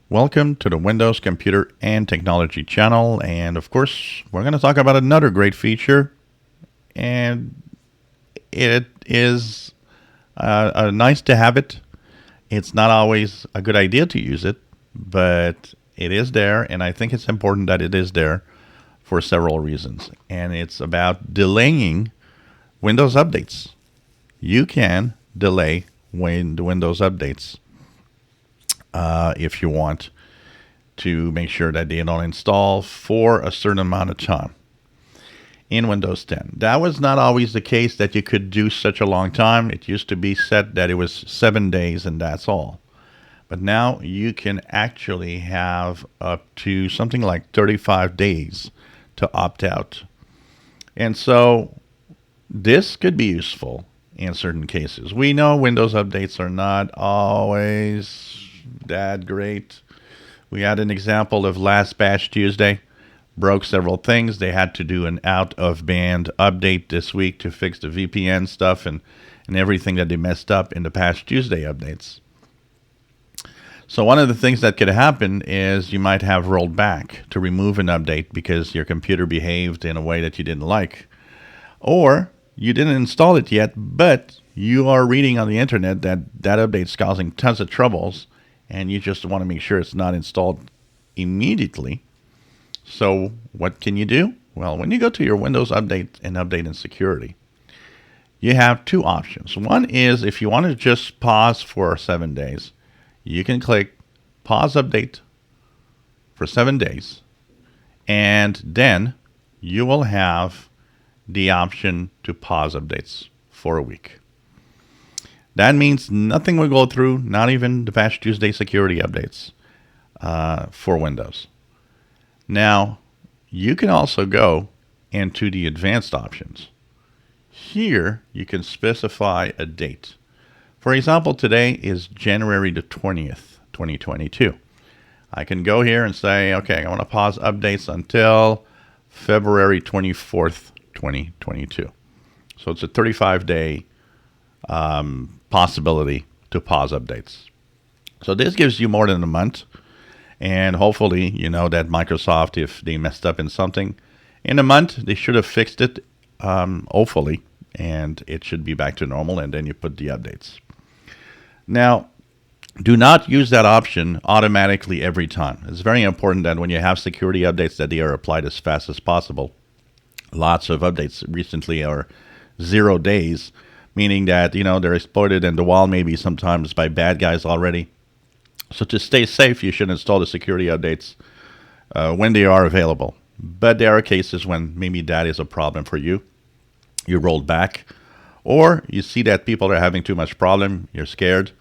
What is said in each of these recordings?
Welcome to the Windows Computer and Technology channel. And of course, we're going to talk about another great feature. And it is nice to have it. It's not always a good idea to use it, but it is there. And I think it's important that it is there for several reasons. And it's about delaying Windows updates. You can delay the Windows updates if you want to make sure that they don't install for a certain amount of time in Windows 10. That was not always the case that you could do such a long time. It used to be set that it was 7 days and that's all. But now you can actually have up to something like 35 days to opt out. And so this could be useful in certain cases. We know Windows updates are not always that great. We had an example of last Patch Tuesday. Broke several things. They had to do an out-of-band update this week to fix the VPN stuff and everything that they messed up in the Patch Tuesday updates. So one of the things that could happen is you might have rolled back to remove an update because your computer behaved in a way that you didn't like. Or you didn't install it yet, but you are reading on the internet that that update's causing tons of troubles, and you just want to make sure it's not installed immediately. So what can you do? Well, when you go to your Windows Update and Update in Security, you have two options. One is if you want to just pause for 7 days, you can click Pause Update for 7 days, and then you will have the option to pause updates for a week. That means nothing will go through, not even the Patch Tuesday security updates for Windows. Now, you can also go into the advanced options. Here, you can specify a date. For example, today is January the 20th, 2022. I can go here and say, okay, I want to pause updates until February 24th, 2022. So it's a 35-day possibility to pause updates. So this gives you more than a month. And hopefully, you know that Microsoft, if they messed up in something, in a month, they should have fixed it, hopefully, and it should be back to normal, and then you put the updates. Now, do not use that option automatically every time. It's very important that when you have security updates that they are applied as fast as possible. Lots of updates recently are 0 days, meaning that, you know, they're exploited in the wild maybe sometimes by bad guys already. So to stay safe, you should install the security updates when they are available. But there are cases when maybe that is a problem for you. You rolled back, or you see that people are having too much problem, you're scared.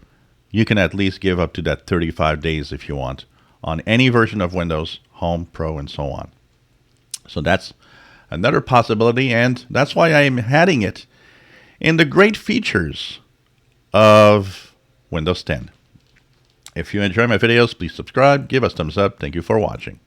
You can at least give up to that 35 days if you want on any version of Windows, Home, Pro, and so on. So that's another possibility, and that's why I am adding it in the great features of Windows 10. If you enjoy my videos, please subscribe, give us thumbs up. Thank you for watching.